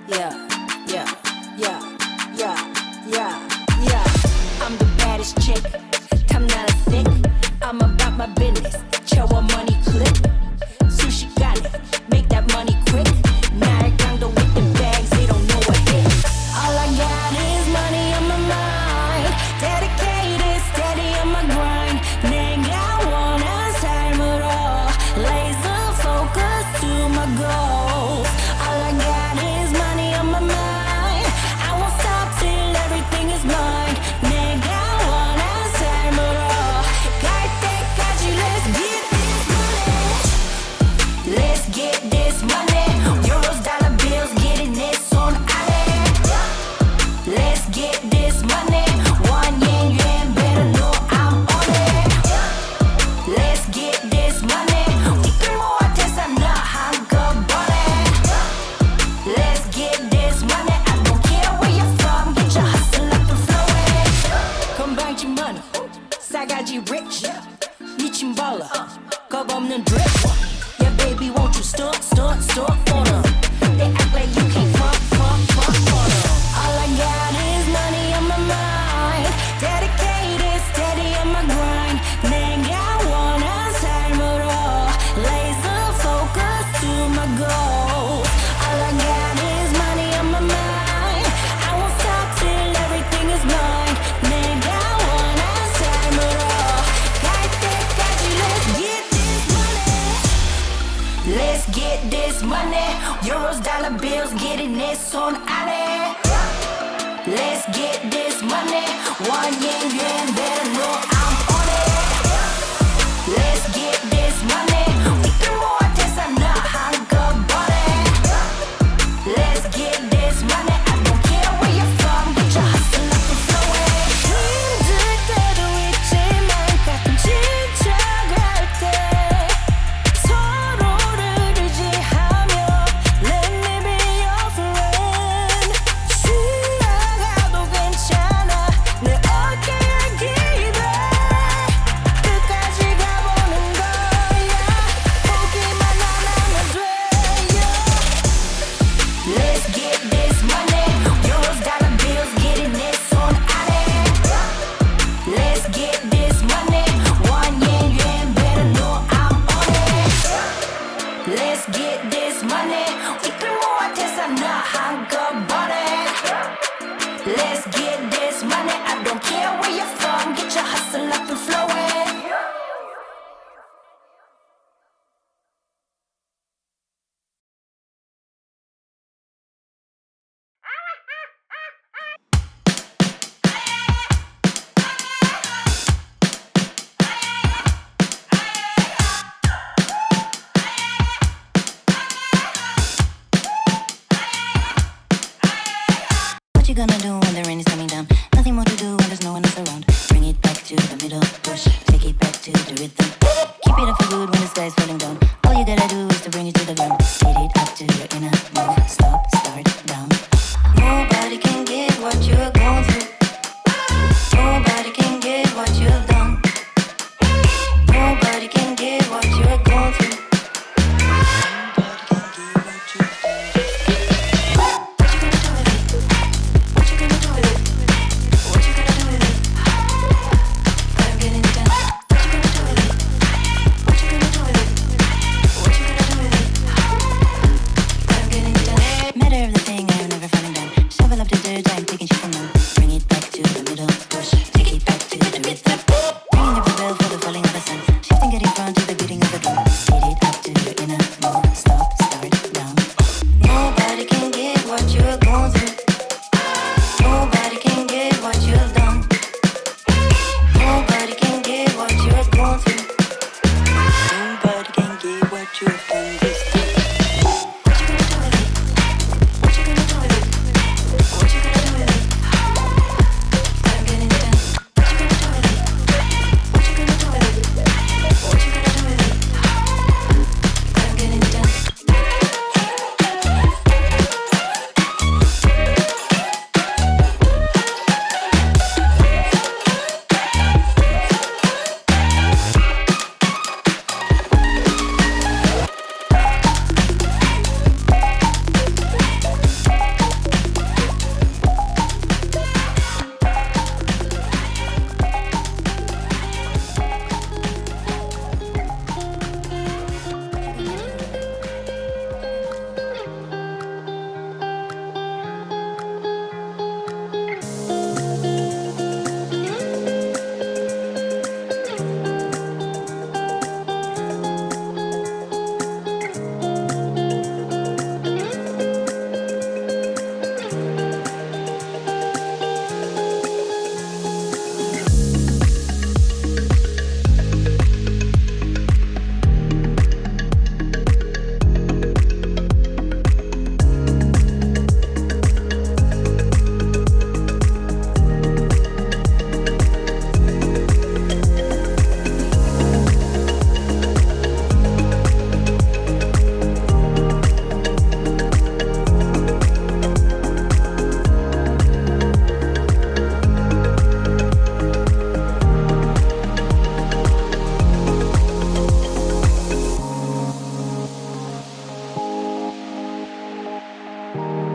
yeah, yeah, yeah, yeah, yeah, yeah. I'm the baddest chick. 탐나는 thick. I'm about my business. 채워 money clip. 순식간에 make that money quick. 나의 강도 with the bags. They don't know what hit. All I got is money on my mind. Dedicated, steady on my grind. 내가 원하는 삶으로 laser focus to my goals. All I got is money on my mind. I won't stop till everything is mine. 내가 원하는 삶으로 갈 때까지 let's get this money. Let's get this money. Euros, dollar bills, getting 내 손 안에. Let's get this money. 원 yen yuan better know I'm on it. Let's get this money. 이끌 모아 대산나 한꺼번에. Let's get this money. I don't care where you're from. Get your hustle up and flowing. 건방지 money. 싸가지 rich. 미친 baller. 겁 없는 drip. Yeah baby won't you stunt on 'em. They act like you can't fuck on 'em. All I got is money on my mind. Dedicated, steady on my grind. 내가 원하는 삶으로 laser focus to my goals. All I got is money on my mind. I won't stop till everything is mine. 내가 원하는 삶으로 갈 때까지 let's get this money. Let's get this money. Euros, dollar bills, getting 내 손 안에. Let's get this money. 원 yen yuan better know I'm on it. Let's get this money. 이끌 모아 대산나 한꺼번에. Let's get this money. I don't care where you're from. Get your hustle up and flowing. 힘들 때도 있지만 가끔 지쳐갈 때 서로를 의지하며 Let me be your friend. 지나가도 괜찮아 내 어깨에 기대. 끝까지 가보는 거야. 포기만 안 하면 돼. Let's get this money. Euros, dollar bills, getting 내 손 안에. Let's get this money. 원 yen yuan better know I'm on it. Let's get this money. 이끌 모아 대산나 한꺼번에. Let's get this money. I don't care where you're from. Get your hustle up and flowing. What you gonna do when the rain is coming down? Nothing more to do when there's no one else around. Bring it back to the middle, push, take it back to the rhythm. Keep it up for good when the sky's falling down. All you gotta do is to bring it to the ground. Hit it up to your inner move, stop, start, down. Nobody can get what you're going through. Nobody can get what you've done. Nobody can get what you're going through. What you gonna do with it? What you gonna do with it?「